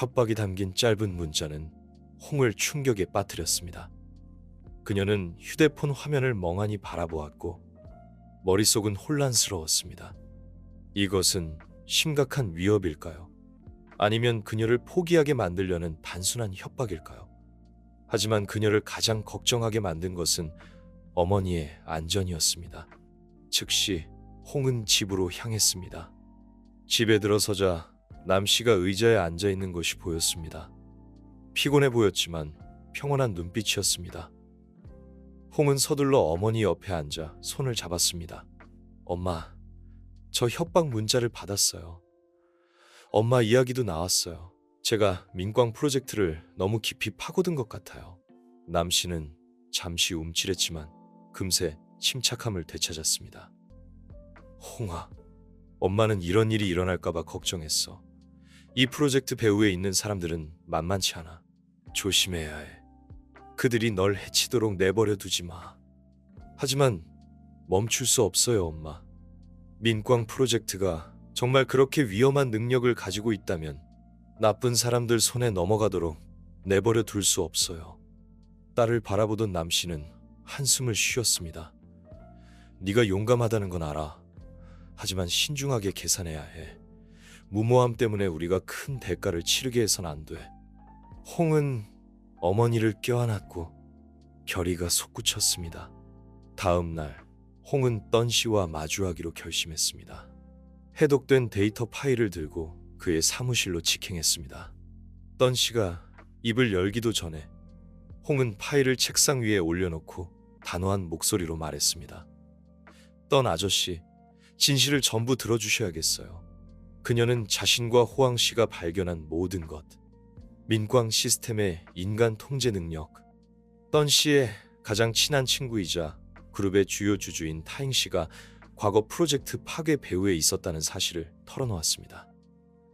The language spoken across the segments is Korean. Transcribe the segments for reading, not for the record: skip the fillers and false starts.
협박이 담긴 짧은 문자는 홍을 충격에 빠뜨렸습니다. 그녀는 휴대폰 화면을 멍하니 바라보았고 머릿속은 혼란스러웠습니다. 이것은 심각한 위협일까요? 아니면 그녀를 포기하게 만들려는 단순한 협박일까요? 하지만 그녀를 가장 걱정하게 만든 것은 어머니의 안전이었습니다. 즉시 홍은 집으로 향했습니다. 집에 들어서자 남 씨가 의자에 앉아 있는 것이 보였습니다. 피곤해 보였지만 평온한 눈빛이었습니다. 홍은 서둘러 어머니 옆에 앉아 손을 잡았습니다. 엄마, 저 협박 문자를 받았어요. 엄마 이야기도 나왔어요. 제가 민광 프로젝트를 너무 깊이 파고든 것 같아요. 남 씨는 잠시 움찔했지만 금세 침착함을 되찾았습니다. 홍아, 엄마는 이런 일이 일어날까봐 걱정했어. 이 프로젝트 배후에 있는 사람들은 만만치 않아. 조심해야 해. 그들이 널 해치도록 내버려 두지 마. 하지만 멈출 수 없어요, 엄마. 민광 프로젝트가 정말 그렇게 위험한 능력을 가지고 있다면 나쁜 사람들 손에 넘어가도록 내버려 둘 수 없어요. 딸을 바라보던 남 씨는 한숨을 쉬었습니다. 네가 용감하다는 건 알아. 하지만 신중하게 계산해야 해. 무모함 때문에 우리가 큰 대가를 치르게 해선 안 돼. 홍은 어머니를 껴안았고 결의가 솟구쳤습니다. 다음 날 홍은 떤 씨와 마주하기로 결심했습니다. 해독된 데이터 파일을 들고 그의 사무실로 직행했습니다. 떤 씨가 입을 열기도 전에 홍은 파일을 책상 위에 올려놓고 단호한 목소리로 말했습니다. 떤 아저씨, 진실을 전부 들어주셔야겠어요. 그녀는 자신과 호황 씨가 발견한 모든 것, 민광 시스템의 인간 통제 능력, 떤 씨의 가장 친한 친구이자 그룹의 주요 주주인 타잉 씨가 과거 프로젝트 파괴 배후에 있었다는 사실을 털어놓았습니다.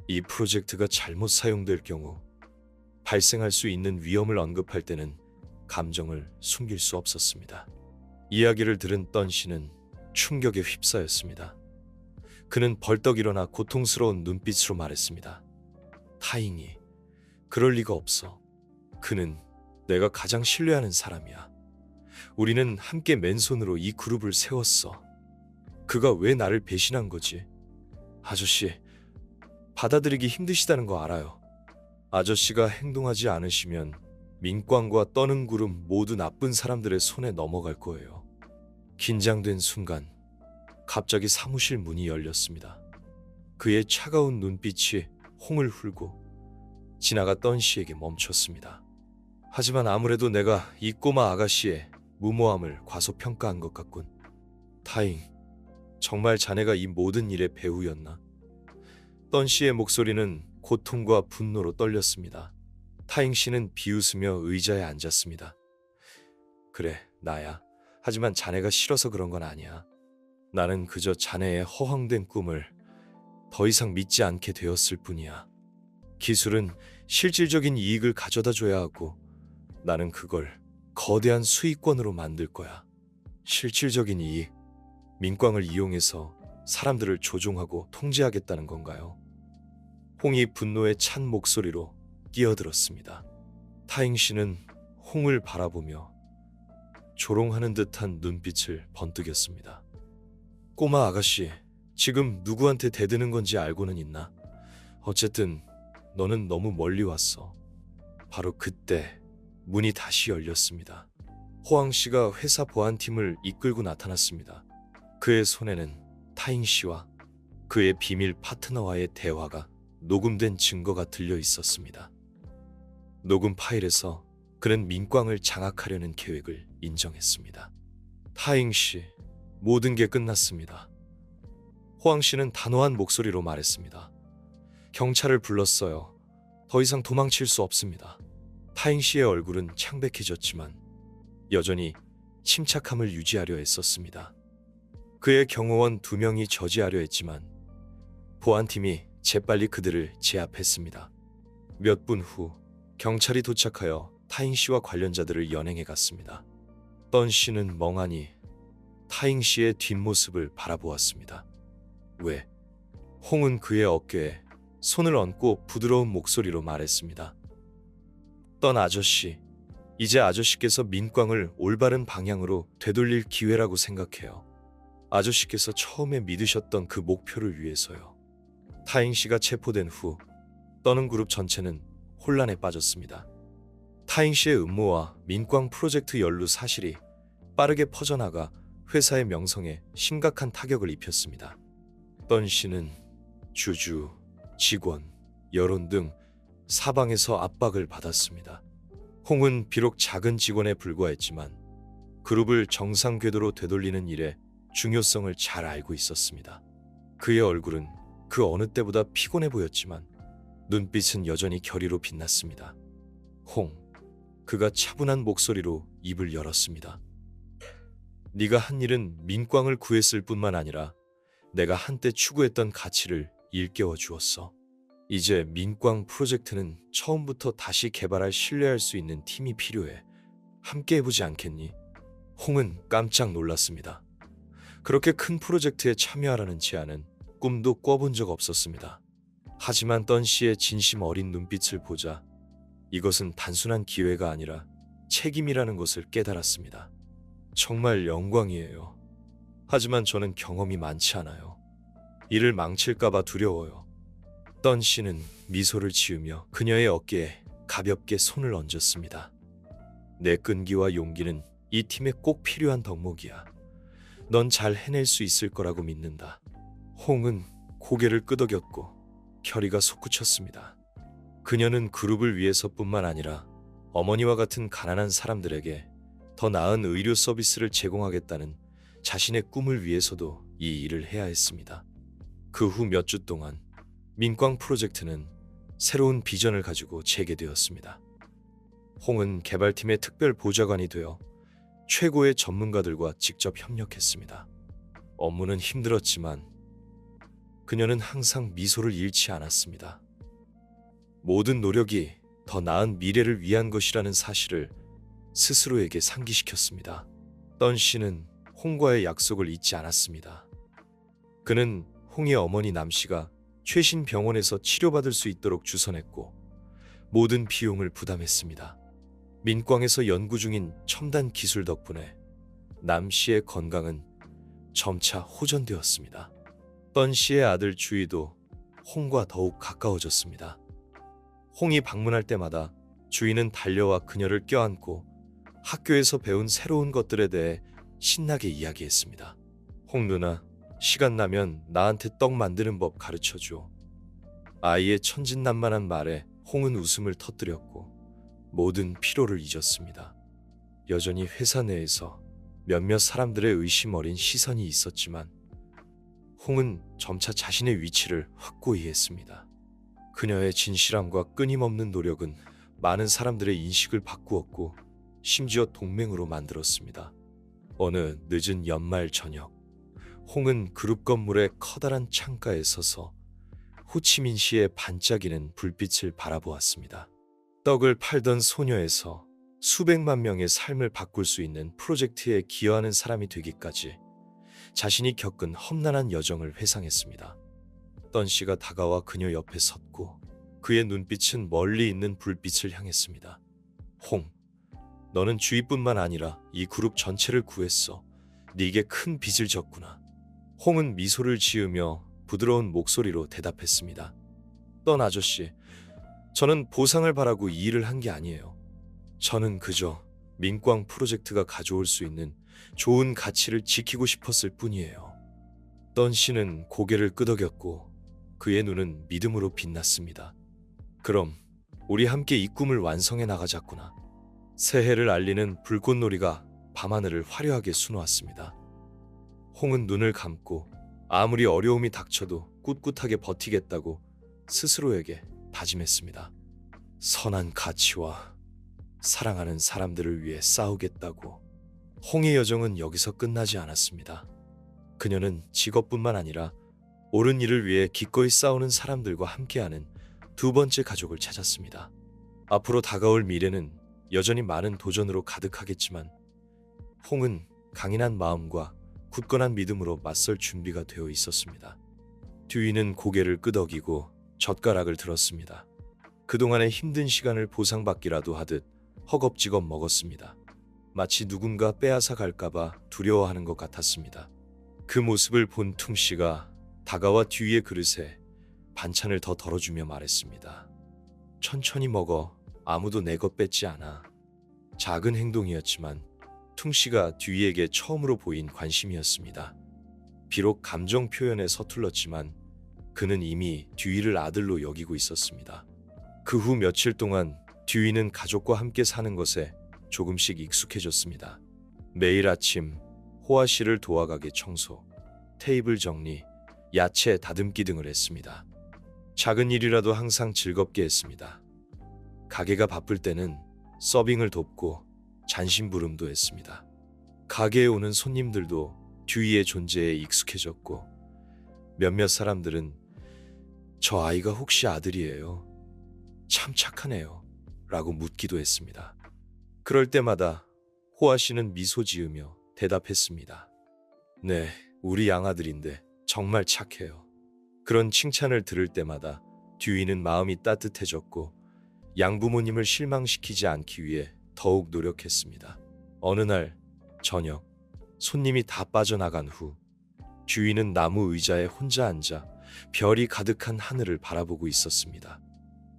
이 프로젝트가 잘못 사용될 경우 발생할 수 있는 위험을 언급할 때는 감정을 숨길 수 없었습니다. 이야기를 들은 떤 씨는 충격에 휩싸였습니다. 그는 벌떡 일어나 고통스러운 눈빛으로 말했습니다. 타잉이 그럴 리가 없어. 그는 내가 가장 신뢰하는 사람이야. 우리는 함께 맨손으로 이 그룹을 세웠어. 그가 왜 나를 배신한 거지? 아저씨, 받아들이기 힘드시다는 거 알아요. 아저씨가 행동하지 않으시면 민광과 떠는 그룹 모두 나쁜 사람들의 손에 넘어갈 거예요. 긴장된 순간 갑자기 사무실 문이 열렸습니다. 그의 차가운 눈빛이 홍을 훑고 지나갔던 씨에게 멈췄습니다. 하지만 아무래도 내가 이 꼬마 아가씨의 무모함을 과소평가한 것 같군. 타잉, 정말 자네가 이 모든 일의 배후였나? 떤 씨의 목소리는 고통과 분노로 떨렸습니다. 타잉 씨는 비웃으며 의자에 앉았습니다. 그래, 나야. 하지만 자네가 싫어서 그런 건 아니야. 나는 그저 자네의 허황된 꿈을 더 이상 믿지 않게 되었을 뿐이야. 기술은 실질적인 이익을 가져다 줘야 하고 나는 그걸 거대한 수익권으로 만들 거야. 실질적인 이익, 민광을 이용해서 사람들을 조종하고 통제하겠다는 건가요? 홍이 분노에 찬 목소리로 끼어들었습니다. 타잉 씨는 홍을 바라보며 조롱하는 듯한 눈빛을 번뜩였습니다. 꼬마 아가씨, 지금 누구한테 대드는 건지 알고는 있나? 어쨌든 너는 너무 멀리 왔어. 바로 그때 문이 다시 열렸습니다. 호황 씨가 회사 보안팀을 이끌고 나타났습니다. 그의 손에는 타잉 씨와 그의 비밀 파트너와의 대화가 녹음된 증거가 들려 있었습니다. 녹음 파일에서 그는 민광을 장악하려는 계획을 인정했습니다. 타잉 씨, 모든 게 끝났습니다. 호황 씨는 단호한 목소리로 말했습니다. 경찰을 불렀어요. 더 이상 도망칠 수 없습니다. 타잉 씨의 얼굴은 창백해졌지만 여전히 침착함을 유지하려 애썼습니다. 그의 경호원 2명이 저지하려 했지만 보안팀이 재빨리 그들을 제압했습니다. 몇 분 후 경찰이 도착하여 타잉 씨와 관련자들을 연행해 갔습니다. 떤 씨는 멍하니 타잉 씨의 뒷모습을 바라보았습니다. 왜? 홍은 그의 어깨에 손을 얹고 부드러운 목소리로 말했습니다. 떤 아저씨, 이제 아저씨께서 민광을 올바른 방향으로 되돌릴 기회라고 생각해요. 아저씨께서 처음에 믿으셨던 그 목표를 위해서요. 타잉 씨가 체포된 후 떠는 그룹 전체는 혼란에 빠졌습니다. 타잉 씨의 음모와 민광 프로젝트 연루 사실이 빠르게 퍼져나가 회사의 명성에 심각한 타격을 입혔습니다. 떤 씨는 주주, 직원, 여론 등 사방에서 압박을 받았습니다. 홍은 비록 작은 직원에 불과했지만 그룹을 정상 궤도로 되돌리는 일의 중요성을 잘 알고 있었습니다. 그의 얼굴은 그 어느 때보다 피곤해 보였지만 눈빛은 여전히 결의로 빛났습니다. 홍, 그가 차분한 목소리로 입을 열었습니다. 네가 한 일은 민광을 구했을 뿐만 아니라 내가 한때 추구했던 가치를 일깨워 주었어. 이제 민광 프로젝트는 처음부터 다시 개발할 신뢰할 수 있는 팀이 필요해. 함께 해보지 않겠니? 홍은 깜짝 놀랐습니다. 그렇게 큰 프로젝트에 참여하라는 제안은 꿈도 꿔본 적 없었습니다. 하지만 던 씨의 진심 어린 눈빛을 보자 이것은 단순한 기회가 아니라 책임이라는 것을 깨달았습니다. 정말 영광이에요. 하지만 저는 경험이 많지 않아요. 일을 망칠까봐 두려워요. 던 씨는 미소를 지으며 그녀의 어깨에 가볍게 손을 얹었습니다. 내 끈기와 용기는 이 팀에 꼭 필요한 덕목이야. 넌 잘 해낼 수 있을 거라고 믿는다. 홍은 고개를 끄덕였고 결의가 솟구쳤습니다. 그녀는 그룹을 위해서뿐만 아니라 어머니와 같은 가난한 사람들에게 더 나은 의료 서비스를 제공하겠다는 자신의 꿈을 위해서도 이 일을 해야 했습니다. 그 후 몇 주 동안 민광 프로젝트는 새로운 비전을 가지고 재개되었습니다. 홍은 개발팀의 특별 보좌관이 되어 최고의 전문가들과 직접 협력했습니다. 업무는 힘들었지만 그녀는 항상 미소를 잃지 않았습니다. 모든 노력이 더 나은 미래를 위한 것이라는 사실을 스스로에게 상기시켰습니다. 던 씨는 홍과의 약속을 잊지 않았습니다. 그는 홍의 어머니 남 씨가 최신 병원에서 치료받을 수 있도록 주선했고 모든 비용을 부담했습니다. 민광에서 연구 중인 첨단 기술 덕분에 남 씨의 건강은 점차 호전되었습니다. 던 씨의 아들 주희도 홍과 더욱 가까워졌습니다. 홍이 방문할 때마다 주희는 달려와 그녀를 껴안고 학교에서 배운 새로운 것들에 대해 신나게 이야기했습니다. 홍 누나, 시간 나면 나한테 떡 만드는 법 가르쳐줘. 아이의 천진난만한 말에 홍은 웃음을 터뜨렸고 모든 피로를 잊었습니다. 여전히 회사 내에서 몇몇 사람들의 의심 어린 시선이 있었지만 홍은 점차 자신의 위치를 확고히 했습니다. 그녀의 진실함과 끊임없는 노력은 많은 사람들의 인식을 바꾸었고 심지어 동맹으로 만들었습니다. 어느 늦은 연말 저녁, 홍은 그룹 건물의 커다란 창가에 서서 호치민시의 반짝이는 불빛을 바라보았습니다. 떡을 팔던 소녀에서 수백만 명의 삶을 바꿀 수 있는 프로젝트에 기여하는 사람이 되기까지 자신이 겪은 험난한 여정을 회상했습니다. 던 씨가 다가와 그녀 옆에 섰고 그의 눈빛은 멀리 있는 불빛을 향했습니다. 홍, 너는 주위뿐만 아니라 이 그룹 전체를 구했어. 네게 큰 빚을 졌구나. 홍은 미소를 지으며 부드러운 목소리로 대답했습니다. 던 아저씨, 저는 보상을 바라고 이 일을 한 게 아니에요. 저는 그저 민광 프로젝트가 가져올 수 있는 좋은 가치를 지키고 싶었을 뿐이에요. 던 씨는 고개를 끄덕였고 그의 눈은 믿음으로 빛났습니다. 그럼 우리 함께 이 꿈을 완성해 나가자꾸나. 새해를 알리는 불꽃놀이가 밤하늘을 화려하게 수놓았습니다. 홍은 눈을 감고 아무리 어려움이 닥쳐도 꿋꿋하게 버티겠다고 스스로에게 다짐했습니다. 선한 가치와 사랑하는 사람들을 위해 싸우겠다고. 홍의 여정은 여기서 끝나지 않았습니다. 그녀는 직업뿐만 아니라 옳은 일을 위해 기꺼이 싸우는 사람들과 함께하는 두 번째 가족을 찾았습니다. 앞으로 다가올 미래는 여전히 많은 도전으로 가득하겠지만 홍은 강인한 마음과 굳건한 믿음으로 맞설 준비가 되어 있었습니다. 듀이는 고개를 끄덕이고 젓가락을 들었습니다. 그동안의 힘든 시간을 보상받기라도 하듯 허겁지겁 먹었습니다. 마치 누군가 빼앗아 갈까봐 두려워하는 것 같았습니다. 그 모습을 본 퉁씨가 다가와 듀이의 그릇에 반찬을 더 덜어주며 말했습니다. 천천히 먹어. 아무도 내 것 뺏지 않아. 작은 행동이었지만 퉁씨가 듀이에게 처음으로 보인 관심이었습니다. 비록 감정 표현에 서툴렀지만 그는 이미 듀이를 아들로 여기고 있었습니다. 그 후 며칠 동안 듀이는 가족과 함께 사는 것에 조금씩 익숙해졌습니다. 매일 아침 호아 씨를 도와가게 청소, 테이블 정리, 야채 다듬기 등을 했습니다. 작은 일이라도 항상 즐겁게 했습니다. 가게가 바쁠 때는 서빙을 돕고 잔심부름도 했습니다. 가게에 오는 손님들도 듀이의 존재에 익숙해졌고 몇몇 사람들은 저 아이가 혹시 아들이에요? 참 착하네요. 라고 묻기도 했습니다. 그럴 때마다 호아 씨는 미소 지으며 대답했습니다. 네, 우리 양아들인데 정말 착해요. 그런 칭찬을 들을 때마다 듀이는 마음이 따뜻해졌고 양부모님을 실망시키지 않기 위해 더욱 노력했습니다. 어느 날 저녁, 손님이 다 빠져나간 후 듀이는 나무 의자에 혼자 앉아 별이 가득한 하늘을 바라보고 있었습니다.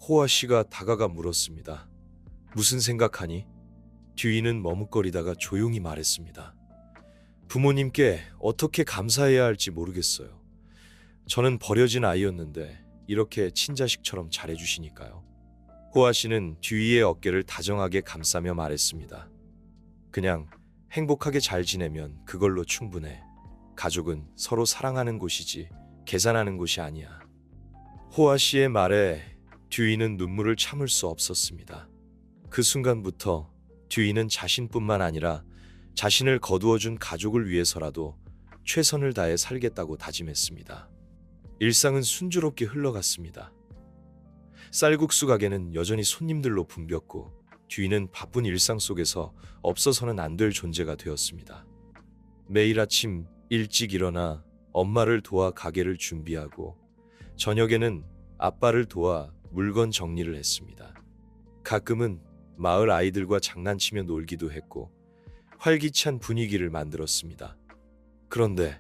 호아 씨가 다가가 물었습니다. 무슨 생각하니? 듀이는 머뭇거리다가 조용히 말했습니다. 부모님께 어떻게 감사해야 할지 모르겠어요. 저는 버려진 아이였는데 이렇게 친자식처럼 잘해주시니까요. 호아 씨는 듀이의 어깨를 다정하게 감싸며 말했습니다. 그냥 행복하게 잘 지내면 그걸로 충분해. 가족은 서로 사랑하는 곳이지 계산하는 곳이 아니야. 호아 씨의 말에 듀이는 눈물을 참을 수 없었습니다. 그 순간부터 듀이는 자신뿐만 아니라 자신을 거두어준 가족을 위해서라도 최선을 다해 살겠다고 다짐했습니다. 일상은 순조롭게 흘러갔습니다. 쌀국수 가게는 여전히 손님들로 붐볐고 듀이는 바쁜 일상 속에서 없어서는 안 될 존재가 되었습니다. 매일 아침 일찍 일어나 엄마를 도와 가게를 준비하고 저녁에는 아빠를 도와 물건 정리를 했습니다. 가끔은 마을 아이들과 장난치며 놀기도 했고 활기찬 분위기를 만들었습니다. 그런데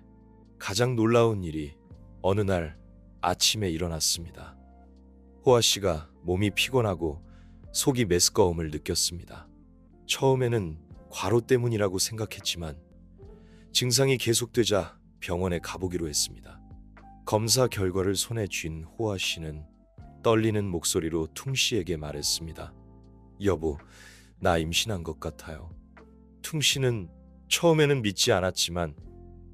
가장 놀라운 일이 어느 날 아침에 일어났습니다. 호아 씨가 몸이 피곤하고 속이 메스꺼움을 느꼈습니다. 처음에는 과로 때문이라고 생각했지만 증상이 계속되자 병원에 가보기로 했습니다. 검사 결과를 손에 쥔 호아 씨는 떨리는 목소리로 퉁 씨에게 말했습니다. 여보, 나 임신한 것 같아요. 퉁 씨는 처음에는 믿지 않았지만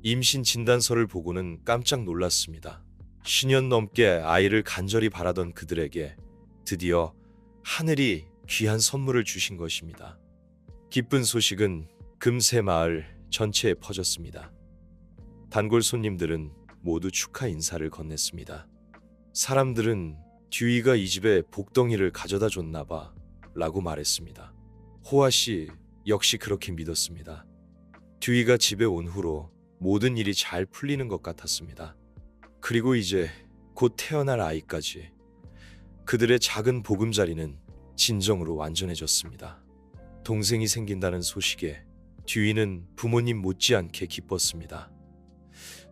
임신 진단서를 보고는 깜짝 놀랐습니다. 10년 넘게 아이를 간절히 바라던 그들에게 드디어 하늘이 귀한 선물을 주신 것입니다. 기쁜 소식은 금세 마을 전체에 퍼졌습니다. 단골 손님들은 모두 축하 인사를 건넸습니다. 사람들은 듀이가 이 집에 복덩이를 가져다 줬나 봐 라고 말했습니다. 호아 씨 역시 그렇게 믿었습니다. 듀이가 집에 온 후로 모든 일이 잘 풀리는 것 같았습니다. 그리고 이제 곧 태어날 아이까지 그들의 작은 보금자리는 진정으로 완전해졌습니다. 동생이 생긴다는 소식에 듀이는 부모님 못지않게 기뻤습니다.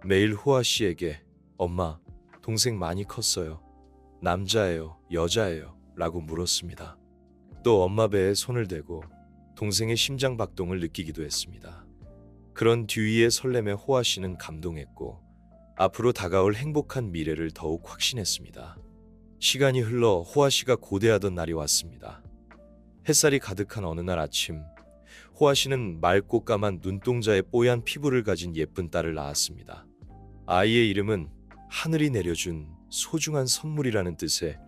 매일 호아 씨에게 엄마, 동생 많이 컸어요. 남자예요, 여자예요? 라고 물었습니다. 또 엄마 배에 손을 대고 동생의 심장 박동을 느끼기도 했습니다. 그런 듀이의 설렘에 호아 씨는 감동했고 앞으로 다가올 행복한 미래를 더욱 확신했습니다. 시간이 흘러 호아 씨가 고대하던 날이 왔습니다. 햇살이 가득한 어느 날 아침, 호아 씨는 맑고 까만 눈동자에 뽀얀 피부를 가진 예쁜 딸을 낳았습니다. 아이의 이름은 하늘이 내려준 소중한 선물이라는 뜻의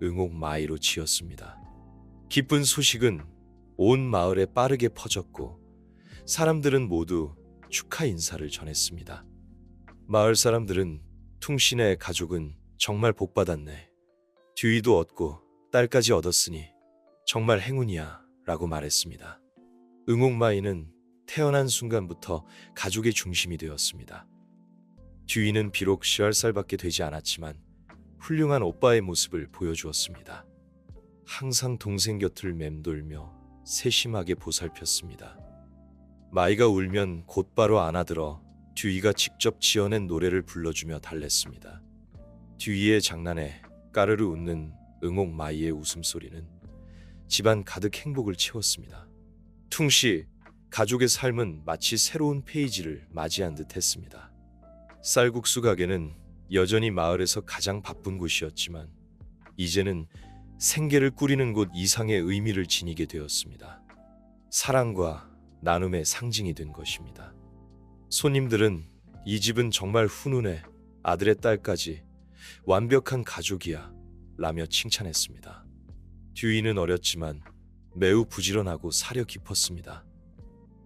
응옥마이로 지었습니다. 기쁜 소식은 온 마을에 빠르게 퍼졌고 사람들은 모두 축하 인사를 전했습니다. 마을 사람들은 퉁신의 가족은 정말 복받았네. 듀이도 얻고 딸까지 얻었으니 정말 행운이야 라고 말했습니다. 응옥마이는 태어난 순간부터 가족의 중심이 되었습니다. 듀이는 비록 10살밖에 되지 않았지만 훌륭한 오빠의 모습을 보여주었습니다. 항상 동생 곁을 맴돌며 세심하게 보살폈습니다. 마이가 울면 곧바로 안아들어 듀이가 직접 지어낸 노래를 불러주며 달랬습니다. 듀이의 장난에 까르르 웃는 응옥 마이의 웃음소리는 집안 가득 행복을 채웠습니다. 퉁씨, 가족의 삶은 마치 새로운 페이지를 맞이한 듯 했습니다. 쌀국수 가게는 여전히 마을에서 가장 바쁜 곳이었지만 이제는 생계를 꾸리는 곳 이상의 의미를 지니게 되었습니다. 사랑과 나눔의 상징이 된 것입니다. 손님들은 이 집은 정말 훈훈해, 아들의 딸까지 완벽한 가족이야 라며 칭찬했습니다. 듀이는 어렸지만 매우 부지런하고 사려 깊었습니다.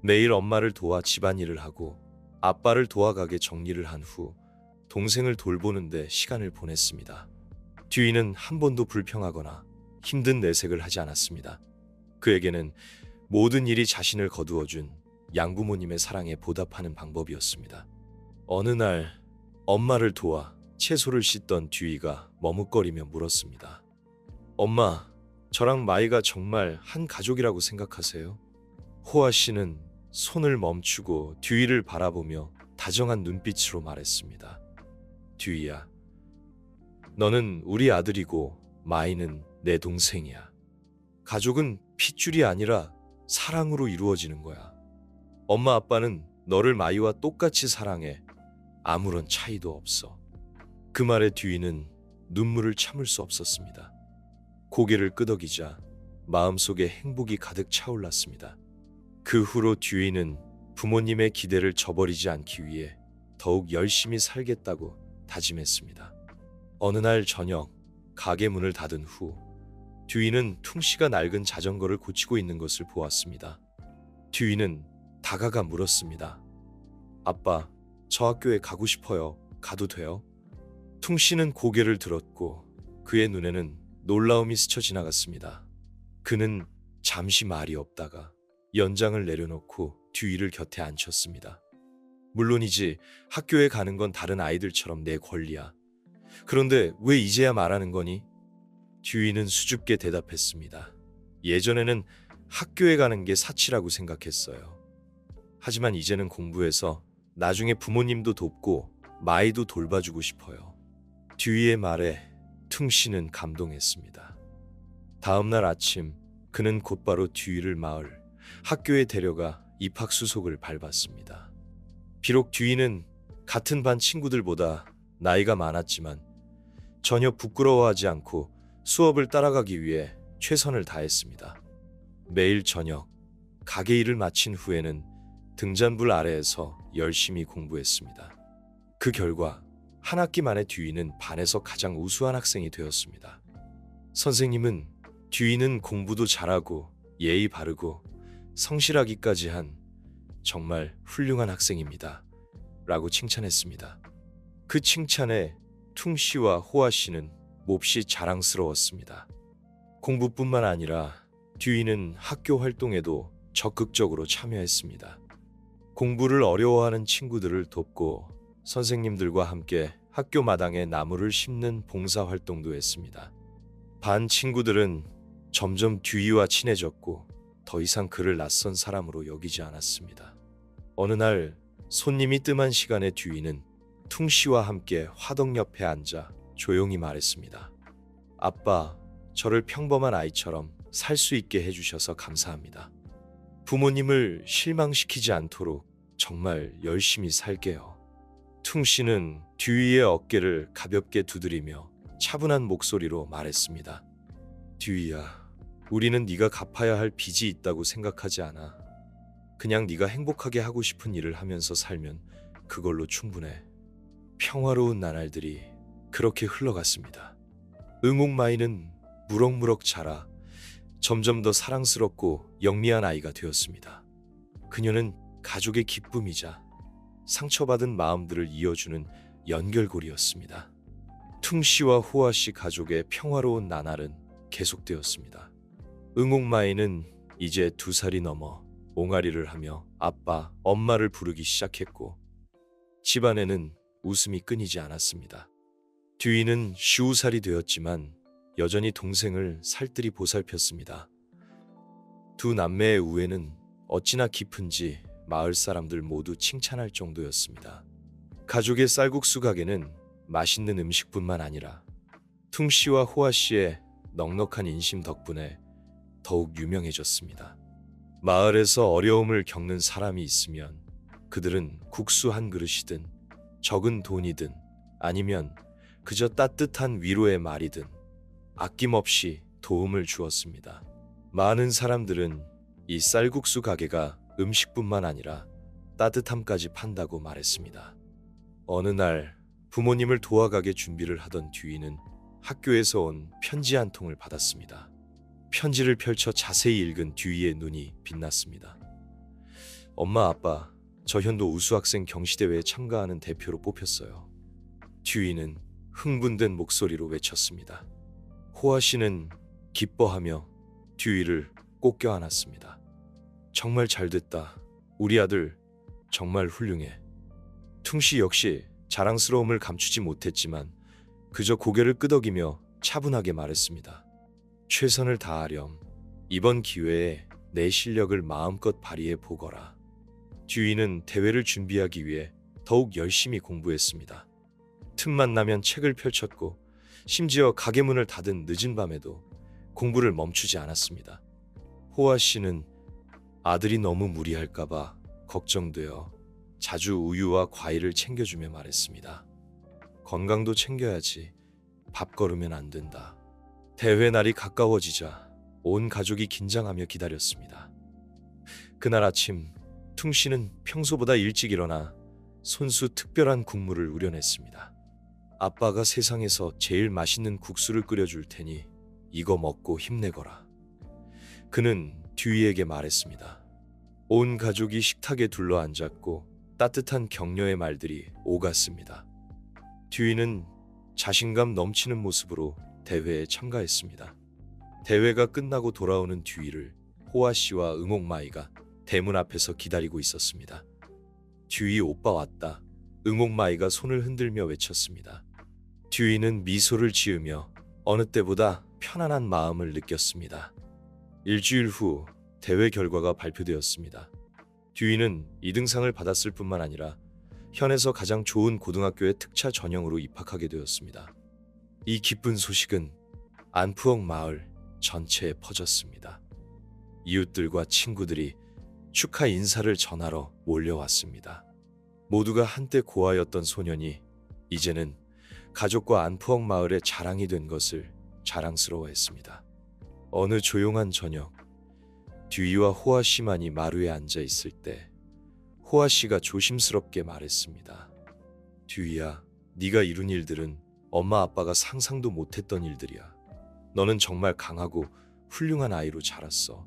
매일 엄마를 도와 집안일을 하고 아빠를 도와 가게 정리를 한 후 동생을 돌보는데 시간을 보냈습니다. 듀이는 한 번도 불평하거나 힘든 내색을 하지 않았습니다. 그에게는 모든 일이 자신을 거두어준 양부모님의 사랑에 보답하는 방법이었습니다. 어느 날 엄마를 도와 채소를 씻던 듀이가 머뭇거리며 물었습니다. 엄마, 저랑 마이가 정말 한 가족이라고 생각하세요? 호아 씨는 손을 멈추고 듀이를 바라보며 다정한 눈빛으로 말했습니다. 듀이야, 너는 우리 아들이고 마이는 내 동생이야. 가족은 핏줄이 아니라 사랑으로 이루어지는 거야. 엄마 아빠는 너를 마이와 똑같이 사랑해. 아무런 차이도 없어. 그 말에 듀이는 눈물을 참을 수 없었습니다. 고개를 끄덕이자 마음속에 행복이 가득 차올랐습니다. 그 후로 듀이는 부모님의 기대를 저버리지 않기 위해 더욱 열심히 살겠다고 다짐했습니다. 어느 날 저녁, 가게 문을 닫은 후 듀이는 퉁씨가 낡은 자전거를 고치고 있는 것을 보았습니다. 듀이는 다가가 물었습니다. 아빠, 저 학교에 가고 싶어요. 가도 돼요? 퉁씨는 고개를 들었고 그의 눈에는 놀라움이 스쳐 지나갔습니다. 그는 잠시 말이 없다가 연장을 내려놓고 듀이를 곁에 앉혔습니다. 물론이지, 학교에 가는 건 다른 아이들처럼 내 권리야. 그런데 왜 이제야 말하는 거니? 듀이는 수줍게 대답했습니다. 예전에는 학교에 가는 게 사치라고 생각했어요. 하지만 이제는 공부해서 나중에 부모님도 돕고 마이도 돌봐주고 싶어요. 듀이의 말에 퉁씨는 감동했습니다. 다음날 아침 그는 곧바로 듀이를 마을 학교에 데려가 입학 수속을 밟았습니다. 비록 듀이는 같은 반 친구들보다 나이가 많았지만 전혀 부끄러워하지 않고 수업을 따라가기 위해 최선을 다했습니다. 매일 저녁 가게 일을 마친 후에는 등잔불 아래에서 열심히 공부했습니다. 그 결과 한 학기 만에 듀이는 반에서 가장 우수한 학생이 되었습니다. 선생님은 듀이는 공부도 잘하고 예의 바르고 성실하기까지 한 정말 훌륭한 학생입니다. 라고 칭찬했습니다. 그 칭찬에 퉁씨와 호아씨는 몹시 자랑스러웠습니다. 공부뿐만 아니라 듀이는 학교 활동에도 적극적으로 참여했습니다. 공부를 어려워하는 친구들을 돕고 선생님들과 함께 학교 마당에 나무를 심는 봉사활동도 했습니다. 반 친구들은 점점 듀이와 친해졌고 더 이상 그를 낯선 사람으로 여기지 않았습니다. 어느 날 손님이 뜸한 시간에 듀이는 퉁씨와 함께 화덕 옆에 앉아 조용히 말했습니다. 아빠, 저를 평범한 아이처럼 살 수 있게 해주셔서 감사합니다. 부모님을 실망시키지 않도록 정말 열심히 살게요. 퉁씨는 듀이의 어깨를 가볍게 두드리며 차분한 목소리로 말했습니다. 듀이야, 우리는 네가 갚아야 할 빚이 있다고 생각하지 않아. 그냥 네가 행복하게 하고 싶은 일을 하면서 살면 그걸로 충분해. 평화로운 나날들이 그렇게 흘러갔습니다. 응옥마이는 무럭무럭 자라 점점 더 사랑스럽고 영리한 아이가 되었습니다. 그녀는 가족의 기쁨이자 상처받은 마음들을 이어주는 연결고리였습니다. 퉁씨와 호아씨 가족의 평화로운 나날은 계속되었습니다. 응옥마이는 이제 2살이 넘어 옹알이를 하며 아빠, 엄마를 부르기 시작했고 집안에는 웃음이 끊이지 않았습니다. 듀이는 15살이 되었지만 여전히 동생을 살뜰히 보살폈습니다. 두 남매의 우애는 어찌나 깊은지 마을 사람들 모두 칭찬할 정도였습니다. 가족의 쌀국수 가게는 맛있는 음식뿐만 아니라 퉁씨와 호아씨의 넉넉한 인심 덕분에 더욱 유명해졌습니다. 마을에서 어려움을 겪는 사람이 있으면 그들은 국수 한 그릇이든 적은 돈이든 아니면 그저 따뜻한 위로의 말이든 아낌없이 도움을 주었습니다. 많은 사람들은 이 쌀국수 가게가 음식뿐만 아니라 따뜻함까지 판다고 말했습니다. 어느 날 부모님을 도와가게 준비를 하던 듀이는 학교에서 온 편지 한 통을 받았습니다. 편지를 펼쳐 자세히 읽은 듀이의 눈이 빛났습니다. 엄마, 아빠, 저 현도 우수학생 경시대회에 참가하는 대표로 뽑혔어요. 듀이는 흥분된 목소리로 외쳤습니다. 호아 씨는 기뻐하며 듀이를 꼭 껴안았습니다. 정말 잘됐다. 우리 아들 정말 훌륭해. 퉁씨 역시 자랑스러움을 감추지 못했지만 그저 고개를 끄덕이며 차분하게 말했습니다. 최선을 다하렴. 이번 기회에 내 실력을 마음껏 발휘해 보거라. 듀이는 대회를 준비하기 위해 더욱 열심히 공부했습니다. 틈만 나면 책을 펼쳤고 심지어 가게 문을 닫은 늦은 밤에도 공부를 멈추지 않았습니다. 호아 씨는 아들이 너무 무리할까봐 걱정되어 자주 우유와 과일을 챙겨주며 말했습니다. 건강도 챙겨야지. 밥 거르면 안 된다. 대회 날이 가까워지자 온 가족이 긴장하며 기다렸습니다. 그날 아침 퉁씨는 평소보다 일찍 일어나 손수 특별한 국물을 우려냈습니다. 아빠가 세상에서 제일 맛있는 국수를 끓여줄 테니 이거 먹고 힘내거라. 그는 듀이에게 말했습니다. 온 가족이 식탁에 둘러앉았고 따뜻한 격려의 말들이 오갔습니다. 듀이는 자신감 넘치는 모습으로 대회에 참가했습니다. 대회가 끝나고 돌아오는 듀이를 호아 씨와 응옥마이가 대문 앞에서 기다리고 있었습니다. 듀이 오빠 왔다. 응옥마이가 손을 흔들며 외쳤습니다. 듀이는 미소를 지으며 어느 때보다 편안한 마음을 느꼈습니다. 일주일 후 대회 결과가 발표되었습니다. 듀이는 2등상을 받았을 뿐만 아니라 현에서 가장 좋은 고등학교에 특차 전형으로 입학하게 되었습니다. 이 기쁜 소식은 안푸억 마을 전체에 퍼졌습니다. 이웃들과 친구들이 축하 인사를 전하러 몰려왔습니다. 모두가 한때 고아였던 소년이 이제는 가족과 안푸억 마을의 자랑이 된 것을 자랑스러워했습니다. 어느 조용한 저녁, 듀이와 호아 씨만이 마루에 앉아 있을 때 호아 씨가 조심스럽게 말했습니다. 듀이야, 네가 이룬 일들은 엄마 아빠가 상상도 못했던 일들이야. 너는 정말 강하고 훌륭한 아이로 자랐어.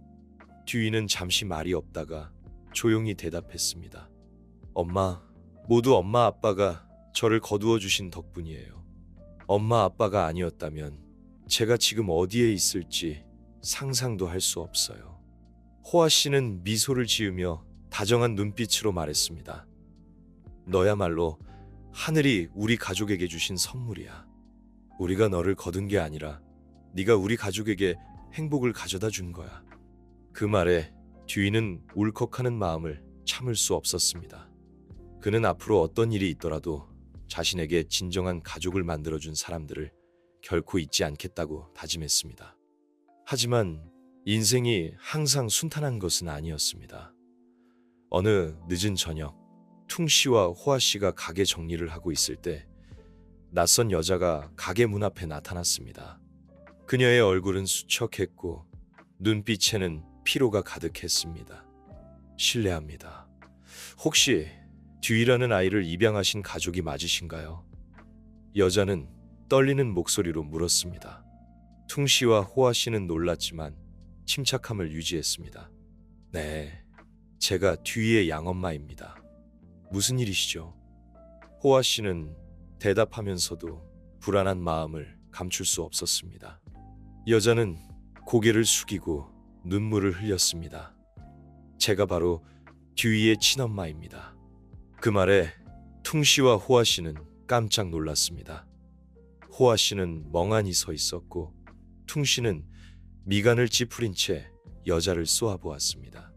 듀이는 잠시 말이 없다가 조용히 대답했습니다. 엄마, 모두 엄마 아빠가 저를 거두어 주신 덕분이에요. 엄마 아빠가 아니었다면 제가 지금 어디에 있을지 상상도 할 수 없어요. 호아 씨는 미소를 지으며 다정한 눈빛으로 말했습니다. 너야말로 하늘이 우리 가족에게 주신 선물이야. 우리가 너를 거둔 게 아니라 네가 우리 가족에게 행복을 가져다 준 거야. 그 말에 듀이는 울컥하는 마음을 참을 수 없었습니다. 그는 앞으로 어떤 일이 있더라도 자신에게 진정한 가족을 만들어준 사람들을 결코 잊지 않겠다고 다짐했습니다. 하지만 인생이 항상 순탄한 것은 아니었습니다. 어느 늦은 저녁, 퉁씨와 호아씨가 가게 정리를 하고 있을 때 낯선 여자가 가게 문 앞에 나타났습니다. 그녀의 얼굴은 수척했고 눈빛에는 피로가 가득했습니다. 실례합니다. 혹시 듀이라는 아이를 입양하신 가족이 맞으신가요? 여자는 떨리는 목소리로 물었습니다. 퉁씨와 호아씨는 놀랐지만 침착함을 유지했습니다. 네, 제가 듀이의 양엄마입니다. 무슨 일이시죠? 호아씨는 대답하면서도 불안한 마음을 감출 수 없었습니다. 여자는 고개를 숙이고 눈물을 흘렸습니다. 제가 바로 듀이의 친엄마입니다. 그 말에 퉁씨와 호아씨는 깜짝 놀랐습니다. 호아 씨는 멍하니 서 있었고 퉁 씨는 미간을 찌푸린 채 여자를 쏘아보았습니다.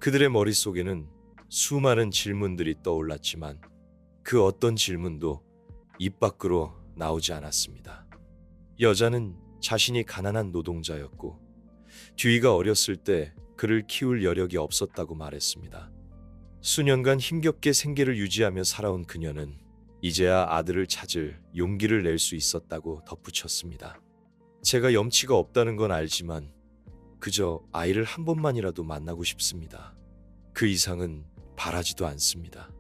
그들의 머릿속에는 수많은 질문들이 떠올랐지만 그 어떤 질문도 입 밖으로 나오지 않았습니다. 여자는 자신이 가난한 노동자였고 듀이가 어렸을 때 그를 키울 여력이 없었다고 말했습니다. 수년간 힘겹게 생계를 유지하며 살아온 그녀는 이제야 아들을 찾을 용기를 낼 수 있었다고 덧붙였습니다. 제가 염치가 없다는 건 알지만 그저 아이를 한 번만이라도 만나고 싶습니다. 그 이상은 바라지도 않습니다.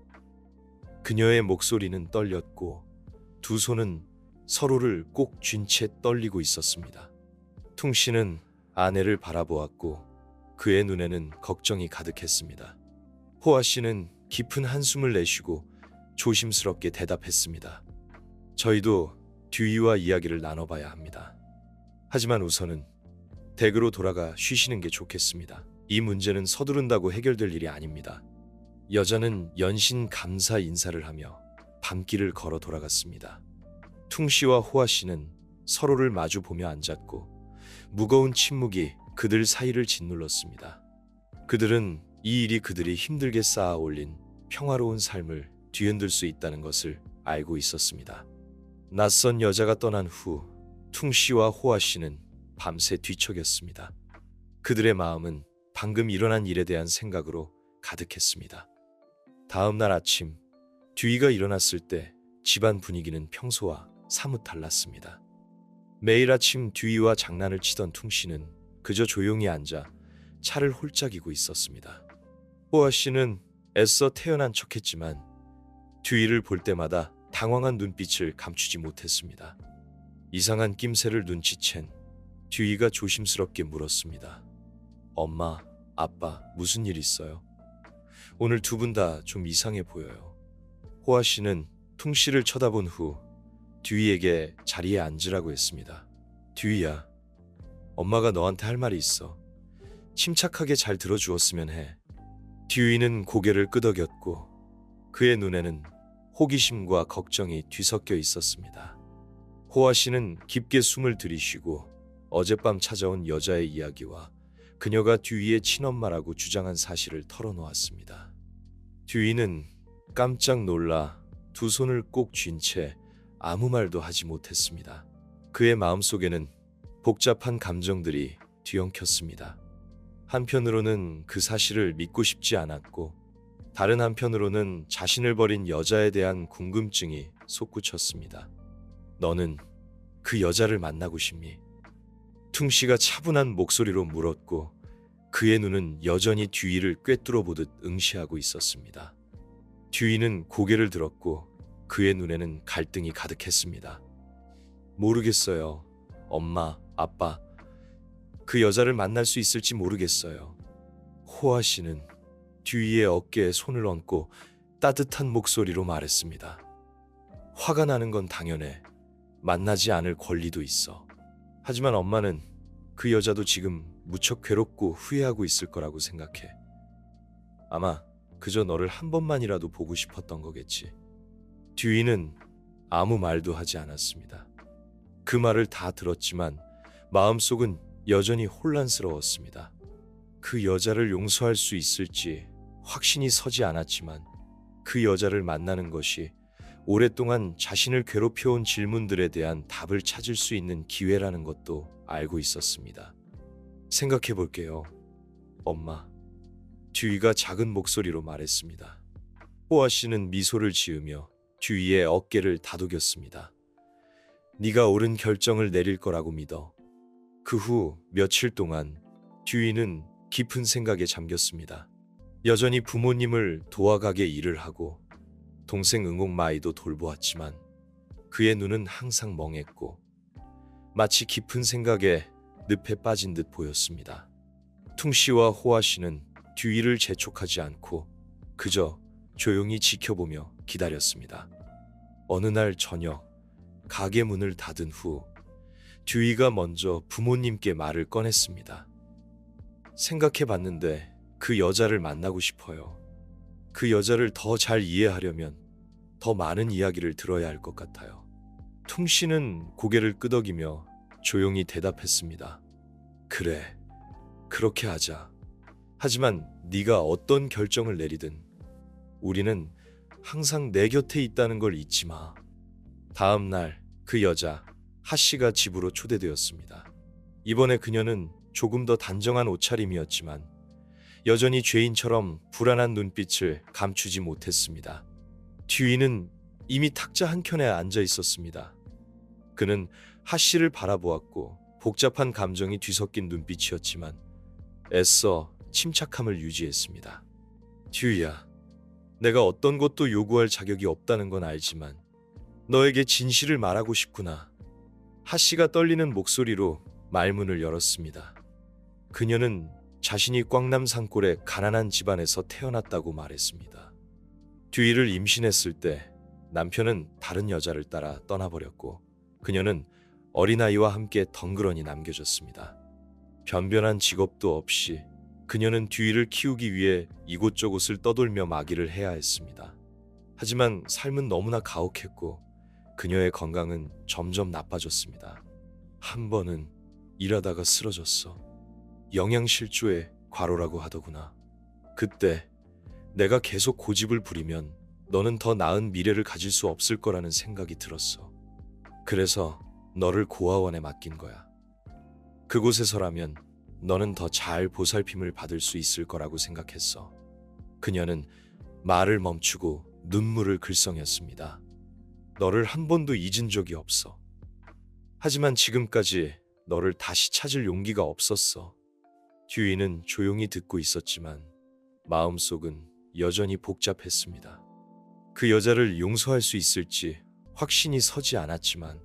그녀의 목소리는 떨렸고 두 손은 서로를 꼭 쥔 채 떨리고 있었습니다. 퉁 씨는 아내를 바라보았고 그의 눈에는 걱정이 가득했습니다. 호아 씨는 깊은 한숨을 내쉬고 조심스럽게 대답했습니다. 저희도 듀이와 이야기를 나눠봐야 합니다. 하지만 우선은 댁으로 돌아가 쉬시는 게 좋겠습니다. 이 문제는 서두른다고 해결될 일이 아닙니다. 여자는 연신 감사 인사를 하며 밤길을 걸어 돌아갔습니다. 퉁 씨와 호아 씨는 서로를 마주 보며 앉았고 무거운 침묵이 그들 사이를 짓눌렀습니다. 그들은 이 일이 그들이 힘들게 쌓아 올린 평화로운 삶을 뒤흔들 수 있다는 것을 알고 있었습니다. 낯선 여자가 떠난 후 퉁 씨와 호아 씨는 밤새 뒤척였습니다. 그들의 마음은 방금 일어난 일에 대한 생각으로 가득했습니다. 다음 날 아침 듀이가 일어났을 때 집안 분위기는 평소와 사뭇 달랐습니다. 매일 아침 듀이와 장난을 치던 퉁 씨는 그저 조용히 앉아 차를 홀짝이고 있었습니다. 호아 씨는 애써 태연한 척했지만 듀이를 볼 때마다 당황한 눈빛을 감추지 못했습니다. 이상한 낌새를 눈치챈 듀이가 조심스럽게 물었습니다. 엄마, 아빠, 무슨 일 있어요? 오늘 두 분 다 좀 이상해 보여요. 호아 씨는 퉁 씨를 쳐다본 후 듀이에게 자리에 앉으라고 했습니다. 듀이야, 엄마가 너한테 할 말이 있어. 침착하게 잘 들어주었으면 해. 듀이는 고개를 끄덕였고 그의 눈에는 호기심과 걱정이 뒤섞여 있었습니다. 호아 씨는 깊게 숨을 들이쉬고 어젯밤 찾아온 여자의 이야기와 그녀가 듀이의 친엄마라고 주장한 사실을 털어놓았습니다. 듀이는 깜짝 놀라 두 손을 꼭 쥔 채 아무 말도 하지 못했습니다. 그의 마음속에는 복잡한 감정들이 뒤엉켰습니다. 한편으로는 그 사실을 믿고 싶지 않았고 다른 한편으로는 자신을 버린 여자에 대한 궁금증이 솟구쳤습니다. 너는 그 여자를 만나고 싶니? 퉁 씨가 차분한 목소리로 물었고 그의 눈은 여전히 듀이를 꿰뚫어 보듯 응시하고 있었습니다. 듀이는 고개를 들었고 그의 눈에는 갈등이 가득했습니다. 모르겠어요. 엄마, 아빠. 그 여자를 만날 수 있을지 모르겠어요. 호아 씨는 듀이의 어깨에 손을 얹고 따뜻한 목소리로 말했습니다. 화가 나는 건 당연해. 만나지 않을 권리도 있어. 하지만 엄마는 그 여자도 지금 무척 괴롭고 후회하고 있을 거라고 생각해. 아마 그저 너를 한 번만이라도 보고 싶었던 거겠지. 듀이는 아무 말도 하지 않았습니다. 그 말을 다 들었지만 마음속은 여전히 혼란스러웠습니다. 그 여자를 용서할 수 있을지 확신이 서지 않았지만 그 여자를 만나는 것이 오랫동안 자신을 괴롭혀온 질문들에 대한 답을 찾을 수 있는 기회라는 것도 알고 있었습니다. 생각해 볼게요. 엄마. 듀이가 작은 목소리로 말했습니다. 호아 씨는 미소를 지으며 듀이의 어깨를 다독였습니다. 네가 옳은 결정을 내릴 거라고 믿어. 그 후 며칠 동안 듀이는 깊은 생각에 잠겼습니다. 여전히 부모님을 도와가게 일을 하고 동생 응옥마이도 돌보았지만 그의 눈은 항상 멍했고 마치 깊은 생각에 늪에 빠진 듯 보였습니다. 퉁 씨와 호아 씨는 듀이를 재촉하지 않고 그저 조용히 지켜보며 기다렸습니다. 어느 날 저녁 가게 문을 닫은 후 듀이가 먼저 부모님께 말을 꺼냈습니다. 생각해봤는데 그 여자를 만나고 싶어요. 그 여자를 더 잘 이해하려면 더 많은 이야기를 들어야 할 것 같아요. 퉁 씨는 고개를 끄덕이며 조용히 대답했습니다. 그래, 그렇게 하자. 하지만 네가 어떤 결정을 내리든 우리는 항상 내 곁에 있다는 걸 잊지 마. 다음 날 그 여자 하 씨가 집으로 초대되었습니다. 이번에 그녀는 조금 더 단정한 옷차림이었지만 여전히 죄인처럼 불안한 눈빛을 감추지 못했습니다. 듀이는 이미 탁자 한켠에 앉아 있었습니다. 그는 하 씨를 바라보았고 복잡한 감정이 뒤섞인 눈빛이었지만 애써 침착함을 유지했습니다. 듀이야, 내가 어떤 것도 요구할 자격이 없다는 건 알지만 너에게 진실을 말하고 싶구나. 하 씨가 떨리는 목소리로 말문을 열었습니다. 그녀는 자신이 꽝남 산골의 가난한 집안에서 태어났다고 말했습니다. 듀이를 임신했을 때 남편은 다른 여자를 따라 떠나버렸고 그녀는 어린아이와 함께 덩그러니 남겨졌습니다. 변변한 직업도 없이 그녀는 듀이를 키우기 위해 이곳저곳을 떠돌며 마기를 해야 했습니다. 하지만 삶은 너무나 가혹했고 그녀의 건강은 점점 나빠졌습니다. 한 번은 일하다가 쓰러졌어. 영양실조에 과로라고 하더구나. 그때 내가 계속 고집을 부리면 너는 더 나은 미래를 가질 수 없을 거라는 생각이 들었어. 그래서 너를 고아원에 맡긴 거야. 그곳에서라면 너는 더 잘 보살핌을 받을 수 있을 거라고 생각했어. 그녀는 말을 멈추고 눈물을 글썽였습니다. 너를 한 번도 잊은 적이 없어. 하지만 지금까지 너를 다시 찾을 용기가 없었어. 듀이는 조용히 듣고 있었지만 마음속은 여전히 복잡했습니다. 그 여자를 용서할 수 있을지 확신이 서지 않았지만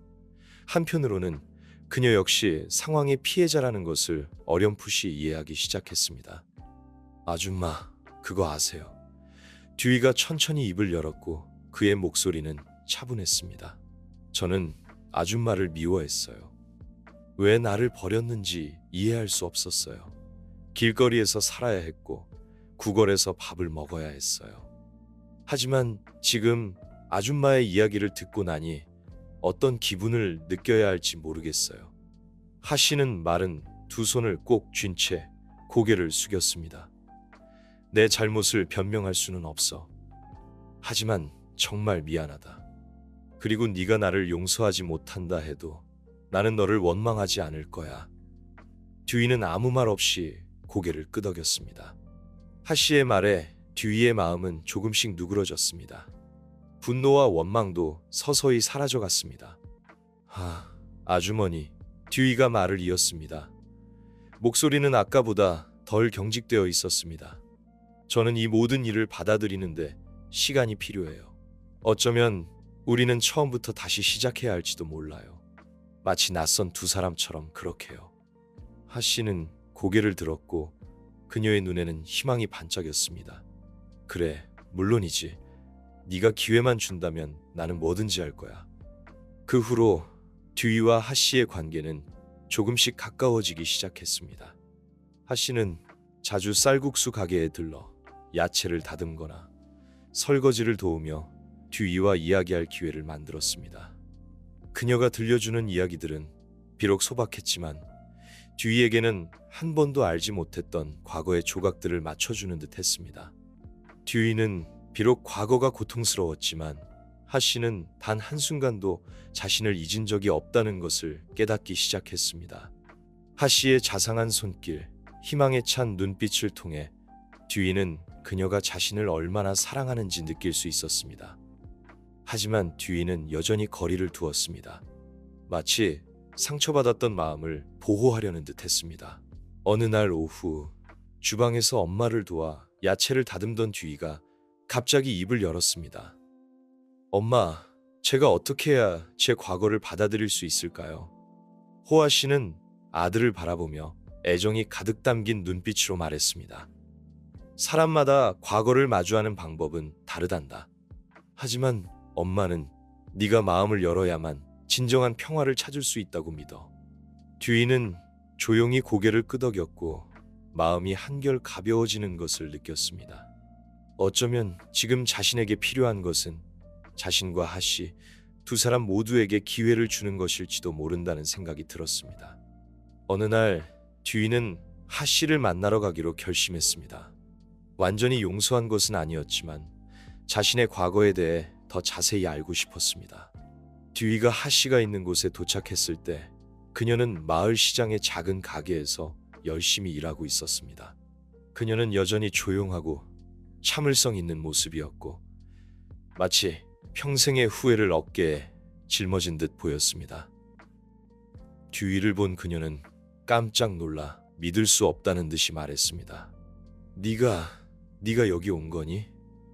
한편으로는 그녀 역시 상황의 피해자라는 것을 어렴풋이 이해하기 시작했습니다. 아줌마, 그거 아세요? 듀이가 천천히 입을 열었고 그의 목소리는 차분했습니다. 저는 아줌마를 미워했어요. 왜 나를 버렸는지 이해할 수 없었어요. 길거리에서 살아야 했고 구걸에서 밥을 먹어야 했어요. 하지만 지금 아줌마의 이야기를 듣고 나니 어떤 기분을 느껴야 할지 모르겠어요. 하 씨는 마른 두 손을 꼭 쥔 채 고개를 숙였습니다. 내 잘못을 변명할 수는 없어. 하지만 정말 미안하다. 그리고 네가 나를 용서하지 못한다 해도 나는 너를 원망하지 않을 거야. 듀이는 아무 말 없이 고개를 끄덕였습니다. 하 씨의 말에 듀이의 마음은 조금씩 누그러졌습니다. 분노와 원망도 서서히 사라져갔습니다. 아주머니, 듀이가 말을 이었습니다. 목소리는 아까보다 덜 경직되어 있었습니다. 저는 이 모든 일을 받아들이는데 시간이 필요해요. 어쩌면 우리는 처음부터 다시 시작해야 할지도 몰라요. 마치 낯선 두 사람처럼 그렇게요. 하 씨는 고개를 들었고 그녀의 눈에는 희망이 반짝였습니다. 그래, 물론이지. 네가 기회만 준다면 나는 뭐든지 할 거야. 그 후로 듀이와 하 씨의 관계는 조금씩 가까워지기 시작했습니다. 하 씨는 자주 쌀국수 가게에 들러 야채를 다듬거나 설거지를 도우며 듀이와 이야기할 기회를 만들었습니다. 그녀가 들려주는 이야기들은 비록 소박했지만 듀이에게는 한 번도 알지 못했던 과거의 조각들을 맞춰주는 듯 했습니다. 듀이는 비록 과거가 고통스러웠지만 하 씨는 단 한순간도 자신을 잊은 적이 없다는 것을 깨닫기 시작했습니다. 하 씨의 자상한 손길, 희망에 찬 눈빛을 통해 듀이는 그녀가 자신을 얼마나 사랑하는지 느낄 수 있었습니다. 하지만 듀이는 여전히 거리를 두었습니다. 마치 상처받았던 마음을 보호하려는 듯 했습니다. 어느 날 오후 주방에서 엄마를 도와 야채를 다듬던 듀이가 갑자기 입을 열었습니다. 엄마, 제가 어떻게 해야 제 과거를 받아들일 수 있을까요? 호아 씨는 아들을 바라보며 애정이 가득 담긴 눈빛으로 말했습니다. 사람마다 과거를 마주하는 방법은 다르단다. 하지만 엄마는 네가 마음을 열어야만 진정한 평화를 찾을 수 있다고 믿어. 듀이는 조용히 고개를 끄덕였고 마음이 한결 가벼워지는 것을 느꼈습니다. 어쩌면 지금 자신에게 필요한 것은 자신과 하 씨, 두 사람 모두에게 기회를 주는 것일지도 모른다는 생각이 들었습니다. 어느 날 듀이는 하 씨를 만나러 가기로 결심했습니다. 완전히 용서한 것은 아니었지만 자신의 과거에 대해 더 자세히 알고 싶었습니다. 듀이가 하 씨가 있는 곳에 도착했을 때 그녀는 마을 시장의 작은 가게에서 열심히 일하고 있었습니다. 그녀는 여전히 조용하고 참을성 있는 모습이었고 마치 평생의 후회를 어깨에 짊어진 듯 보였습니다. 듀이를 본 그녀는 깜짝 놀라 믿을 수 없다는 듯이 말했습니다. 네가 여기 온 거니?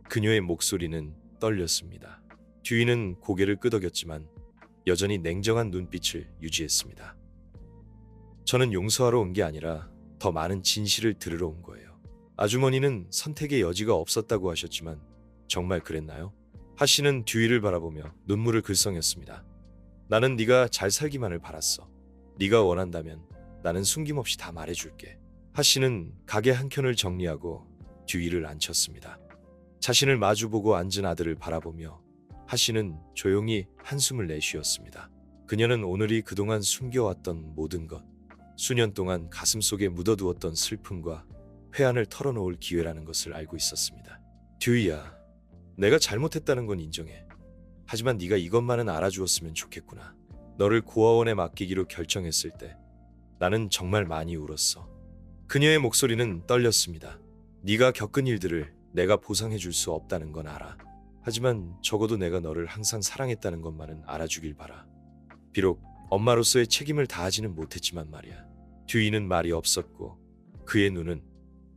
그녀의 목소리는 떨렸습니다. 듀이는 고개를 끄덕였지만 여전히 냉정한 눈빛을 유지했습니다. 저는 용서하러 온 게 아니라 더 많은 진실을 들으러 온 거예요. 아주머니는 선택의 여지가 없었다고 하셨지만 정말 그랬나요? 하 씨는 듀이를 바라보며 눈물을 글썽였습니다. 나는 네가 잘 살기만을 바랐어. 네가 원한다면 나는 숨김없이 다 말해줄게. 하 씨는 가게 한켠을 정리하고 듀이를 앉혔습니다. 자신을 마주보고 앉은 아들을 바라보며 하 씨는 조용히 한숨을 내쉬었습니다. 그녀는 오늘이 그동안 숨겨왔던 모든 것, 수년 동안 가슴속에 묻어두었던 슬픔과 회한을 털어놓을 기회라는 것을 알고 있었습니다. 듀이야, 내가 잘못했다는 건 인정해. 하지만 네가 이것만은 알아주었으면 좋겠구나. 너를 고아원에 맡기기로 결정했을 때 나는 정말 많이 울었어. 그녀의 목소리는 떨렸습니다. 네가 겪은 일들을 내가 보상해 줄 수 없다는 건 알아. 하지만 적어도 내가 너를 항상 사랑했다는 것만은 알아주길 바라. 비록 엄마로서의 책임을 다하지는 못했지만 말이야. 듀이는 말이 없었고 그의 눈은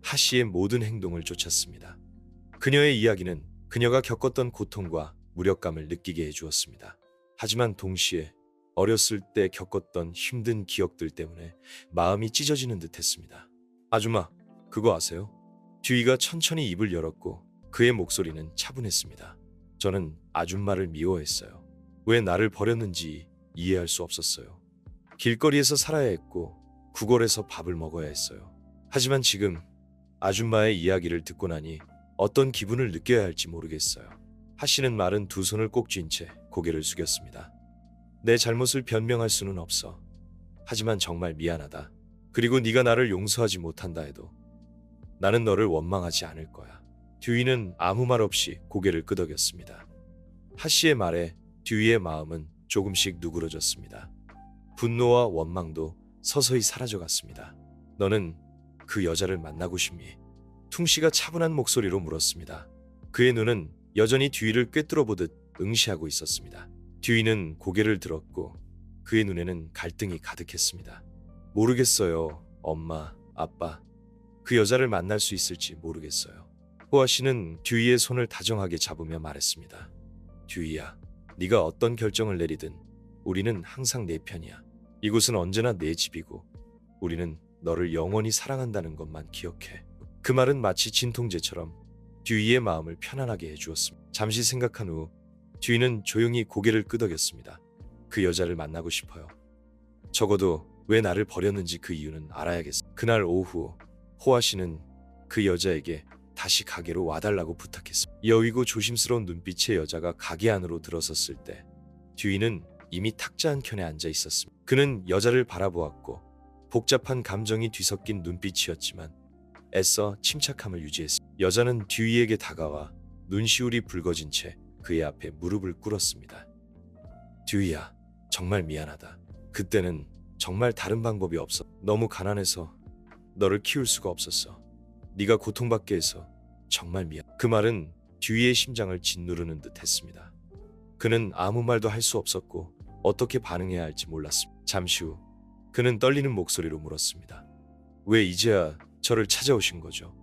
하 씨의 모든 행동을 쫓았습니다. 그녀의 이야기는 그녀가 겪었던 고통과 무력감을 느끼게 해주었습니다. 하지만 동시에 어렸을 때 겪었던 힘든 기억들 때문에 마음이 찢어지는 듯 했습니다. 아줌마, 그거 아세요? 듀이가 천천히 입을 열었고 그의 목소리는 차분했습니다. 저는 아줌마를 미워했어요. 왜 나를 버렸는지 이해할 수 없었어요. 길거리에서 살아야 했고 구걸에서 밥을 먹어야 했어요. 하지만 지금 아줌마의 이야기를 듣고 나니 어떤 기분을 느껴야 할지 모르겠어요. 하 씨는 마른 두 손을 꼭 쥔 채 고개를 숙였습니다. 내 잘못을 변명할 수는 없어. 하지만 정말 미안하다. 그리고 네가 나를 용서하지 못한다 해도 나는 너를 원망하지 않을 거야. 듀이는 아무 말 없이 고개를 끄덕였습니다. 하 씨의 말에 듀이의 마음은 조금씩 누그러졌습니다. 분노와 원망도 서서히 사라져갔습니다. 너는 그 여자를 만나고 싶니? 퉁 씨가 차분한 목소리로 물었습니다. 그의 눈은 여전히 듀이를 꿰뚫어 보듯 응시하고 있었습니다. 듀이는 고개를 들었고 그의 눈에는 갈등이 가득했습니다. 모르겠어요, 엄마, 아빠. 그 여자를 만날 수 있을지 모르겠어요. 호아 씨는 듀이의 손을 다정하게 잡으며 말했습니다. 듀이야, 네가 어떤 결정을 내리든 우리는 항상 내 편이야. 이곳은 언제나 내 집이고 우리는 너를 영원히 사랑한다는 것만 기억해. 그 말은 마치 진통제처럼 듀이의 마음을 편안하게 해주었습니다. 잠시 생각한 후 듀이는 조용히 고개를 끄덕였습니다. 그 여자를 만나고 싶어요. 적어도 왜 나를 버렸는지 그 이유는 알아야겠어. 그날 오후 호아 씨는 그 여자에게 다시 가게로 와달라고 부탁했습니다. 여위고 조심스러운 눈빛의 여자가 가게 안으로 들어섰을 때 듀이는 이미 탁자 한켠에 앉아 있었습니다. 그는 여자를 바라보았고 복잡한 감정이 뒤섞인 눈빛이었지만 애써 침착함을 유지했습니다. 여자는 듀이에게 다가와 눈시울이 붉어진 채 그의 앞에 무릎을 꿇었습니다. 듀이야, 정말 미안하다. 그때는 정말 다른 방법이 없어. 너무 가난해서 너를 키울 수가 없었어. 네가 고통받게 해서 정말 미안. 그 말은 듀이의 심장을 짓누르는 듯 했습니다. 그는 아무 말도 할 수 없었고 어떻게 반응해야 할지 몰랐습니다. 잠시 후 그는 떨리는 목소리로 물었습니다. 왜 이제야 저를 찾아오신 거죠?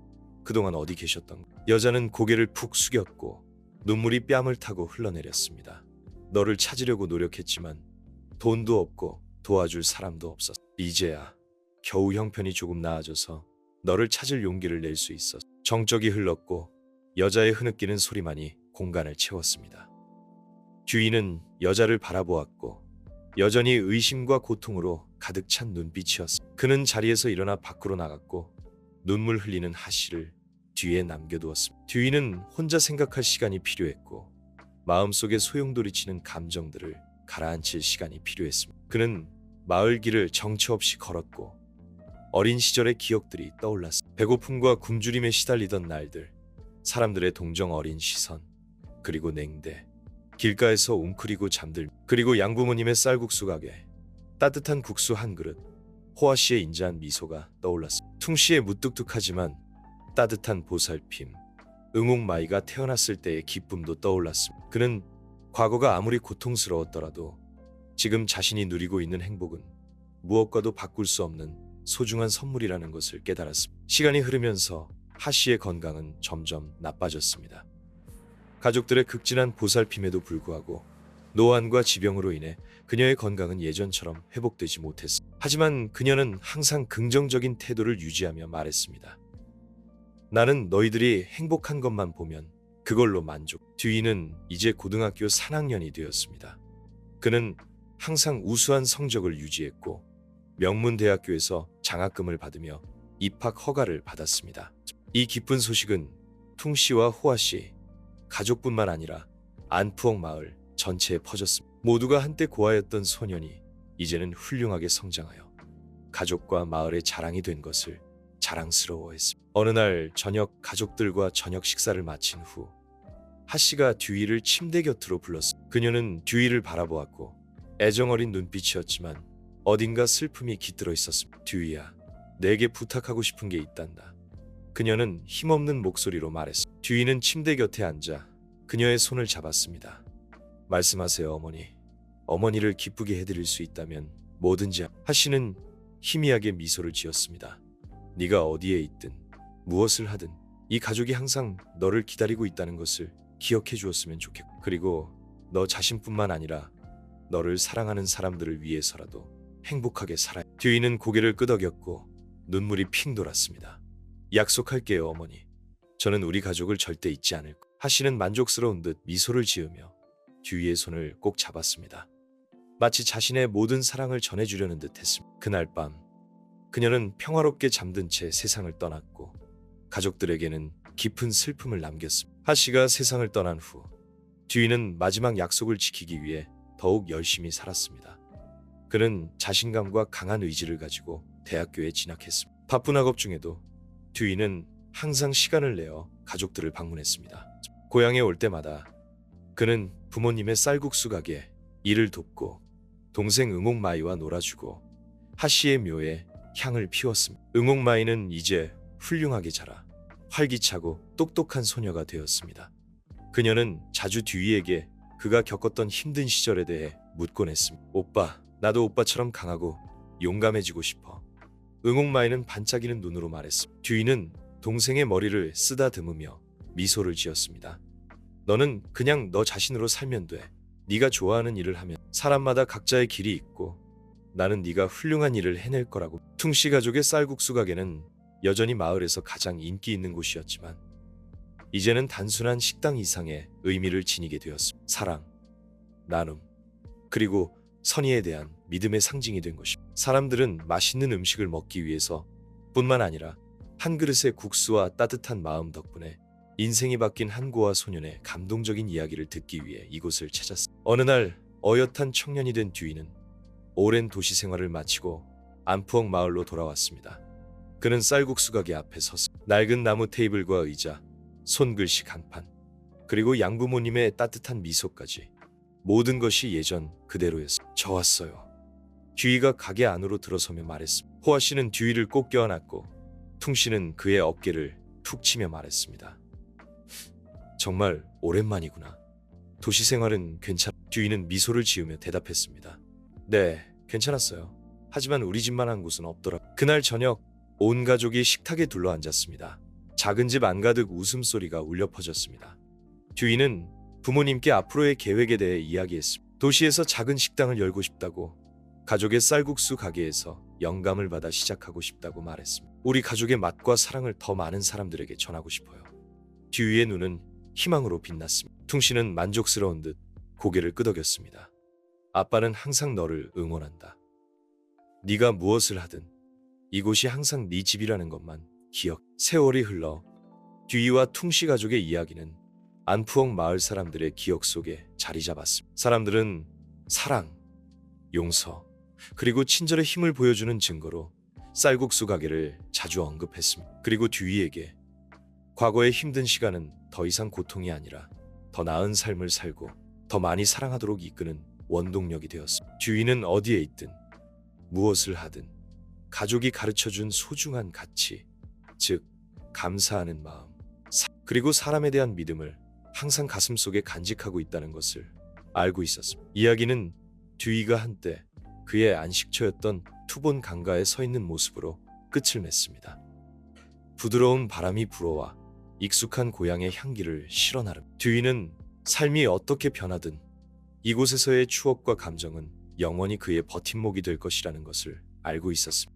그동안 어디 계셨던? 여자는 고개를 푹 숙였고 눈물이 뺨을 타고 흘러내렸습니다. 너를 찾으려고 노력했지만 돈도 없고 도와줄 사람도 없었어. 이제야 겨우 형편이 조금 나아져서 너를 찾을 용기를 낼 수 있었어. 정적이 흘렀고 여자의 흐느끼는 소리만이 공간을 채웠습니다. 듀이는 여자를 바라보았고 여전히 의심과 고통으로 가득 찬 눈빛이었어. 그는 자리에서 일어나 밖으로 나갔고 눈물 흘리는 하 씨를 뒤에 남겨두었습니다. 듀이는 혼자 생각할 시간이 필요했고 마음속에 소용돌이치는 감정들을 가라앉힐 시간이 필요했습니다. 그는 마을 길을 정처 없이 걸었고 어린 시절의 기억들이 떠올랐습니다. 배고픔과 굶주림에 시달리던 날들, 사람들의 동정 어린 시선, 그리고 냉대, 길가에서 웅크리고 잠들, 그리고 양부모님의 쌀국수 가게, 따뜻한 국수 한 그릇, 호아 씨의 인자한 미소가 떠올랐습니다. 퉁 씨의 무뚝뚝하지만 따뜻한 보살핌, 응옥마이가 태어났을 때의 기쁨도 떠올랐습니다. 그는 과거가 아무리 고통스러웠더라도 지금 자신이 누리고 있는 행복은 무엇과도 바꿀 수 없는 소중한 선물이라는 것을 깨달았습니다. 시간이 흐르면서 하 씨의 건강은 점점 나빠졌습니다. 가족들의 극진한 보살핌에도 불구하고 노안과 지병으로 인해 그녀의 건강은 예전처럼 회복되지 못했습니다. 하지만 그녀는 항상 긍정적인 태도를 유지하며 말했습니다. 나는 너희들이 행복한 것만 보면 그걸로 만족. 듀이는 이제 고등학교 3학년이 되었습니다. 그는 항상 우수한 성적을 유지했고 명문대학교에서 장학금을 받으며 입학 허가를 받았습니다. 이 기쁜 소식은 퉁 씨와 호아 씨, 가족뿐만 아니라 안푸엉 마을 전체에 퍼졌습니다. 모두가 한때 고아였던 소년이 이제는 훌륭하게 성장하여 가족과 마을의 자랑이 된 것을 자랑스러워했습니다. 어느 날 저녁 가족들과 저녁 식사를 마친 후 하씨가 듀이를 침대 곁으로 불렀습니다. 그녀는 듀이를 바라보았고 애정어린 눈빛이었지만 어딘가 슬픔이 깃들어 있었습니다. 듀이야, 내게 부탁하고 싶은 게 있단다. 그녀는 힘없는 목소리로 말했습니다. 듀이는 침대 곁에 앉아 그녀의 손을 잡았습니다. 말씀하세요, 어머니. 어머니를 기쁘게 해드릴 수 있다면 뭐든지. 하씨는 희미하게 미소를 지었습니다. 네가 어디에 있든 무엇을 하든 이 가족이 항상 너를 기다리고 있다는 것을 기억해 주었으면 좋겠고, 그리고 너 자신뿐만 아니라 너를 사랑하는 사람들을 위해서라도 행복하게 살아야. 듀이는 고개를 끄덕였고 눈물이 핑 돌았습니다. 약속할게요, 어머니. 저는 우리 가족을 절대 잊지 않을 거. 하씨는 만족스러운 듯 미소를 지으며 듀이의 손을 꼭 잡았습니다. 마치 자신의 모든 사랑을 전해주려는 듯 했습니다. 그날 밤 그녀는 평화롭게 잠든 채 세상을 떠났고 가족들에게는 깊은 슬픔을 남겼습니다. 하씨가 세상을 떠난 후 듀이는 마지막 약속을 지키기 위해 더욱 열심히 살았습니다. 그는 자신감과 강한 의지를 가지고 대학교에 진학했습니다. 바쁜 학업 중에도 듀이는 항상 시간을 내어 가족들을 방문했습니다. 고향에 올 때마다 그는 부모님의 쌀국수 가게 일을 돕고 동생 응옥마이와 놀아주고 하씨의 묘에 향을 피웠습니다. 응옥마이는 이제 훌륭하게 자라 활기차고 똑똑한 소녀가 되었습니다. 그녀는 자주 듀이에게 그가 겪었던 힘든 시절에 대해 묻곤 했습니다. 오빠, 나도 오빠처럼 강하고 용감해지고 싶어. 응옥마이는 반짝이는 눈으로 말했습니다. 듀이는 동생의 머리를 쓰다듬으며 미소를 지었습니다. 너는 그냥 너 자신으로 살면 돼. 네가 좋아하는 일을 하면. 사람마다 각자의 길이 있고 나는 네가 훌륭한 일을 해낼 거라고. 퉁씨 가족의 쌀국수 가게는 여전히 마을에서 가장 인기 있는 곳이었지만 이제는 단순한 식당 이상의 의미를 지니게 되었습니다. 사랑, 나눔, 그리고 선의에 대한 믿음의 상징이 된 것입니다. 사람들은 맛있는 음식을 먹기 위해서 뿐만 아니라 한 그릇의 국수와 따뜻한 마음 덕분에 인생이 바뀐 한 고아 소년의 감동적인 이야기를 듣기 위해 이곳을 찾았습니다. 어느 날 어엿한 청년이 된 듀이는 오랜 도시 생활을 마치고 안푸엉 마을로 돌아왔습니다. 그는 쌀국수 가게 앞에 섰습니다. 낡은 나무 테이블과 의자, 손글씨 간판, 그리고 양부모님의 따뜻한 미소까지 모든 것이 예전 그대로였습니다. 저 왔어요. 듀이가 가게 안으로 들어서며 말했습니다. 호아 씨는 듀이를 꼭 껴안았고 퉁 씨는 그의 어깨를 툭 치며 말했습니다. 정말 오랜만이구나. 도시 생활은 괜찮... 듀이는 미소를 지으며 대답했습니다. 네, 괜찮았어요. 하지만 우리 집만한 곳은 없더라. 그날 저녁 온 가족이 식탁에 둘러앉았습니다. 작은 집 안가득 웃음소리가 울려 퍼졌습니다. 듀이는 부모님께 앞으로의 계획에 대해 이야기했습니다. 도시에서 작은 식당을 열고 싶다고, 가족의 쌀국수 가게에서 영감을 받아 시작하고 싶다고 말했습니다. 우리 가족의 맛과 사랑을 더 많은 사람들에게 전하고 싶어요. 듀이의 눈은 희망으로 빛났습니다. 퉁 씨는 만족스러운 듯 고개를 끄덕였습니다. 아빠는 항상 너를 응원한다. 네가 무엇을 하든 이곳이 항상 네 집이라는 것만 기억. 세월이 흘러 듀이와 퉁씨 가족의 이야기는 안푸엉 마을 사람들의 기억 속에 자리 잡았습니다. 사람들은 사랑, 용서, 그리고 친절의 힘을 보여주는 증거로 쌀국수 가게를 자주 언급했습니다. 그리고 듀이에게 과거의 힘든 시간은 더 이상 고통이 아니라 더 나은 삶을 살고 더 많이 사랑하도록 이끄는 원동력이 되었습니다. 듀이는 어디에 있든 무엇을 하든 가족이 가르쳐준 소중한 가치, 즉 감사하는 마음, 그리고 사람에 대한 믿음을 항상 가슴속에 간직하고 있다는 것을 알고 있었습니다. 이야기는 듀이가 한때 그의 안식처였던 투본 강가에 서 있는 모습으로 끝을 맺습니다. 부드러운 바람이 불어와 익숙한 고향의 향기를 실어 나릅. 듀이는 삶이 어떻게 변하든 이곳에서의 추억과 감정은 영원히 그의 버팀목이 될 것이라는 것을 알고 있었습니다.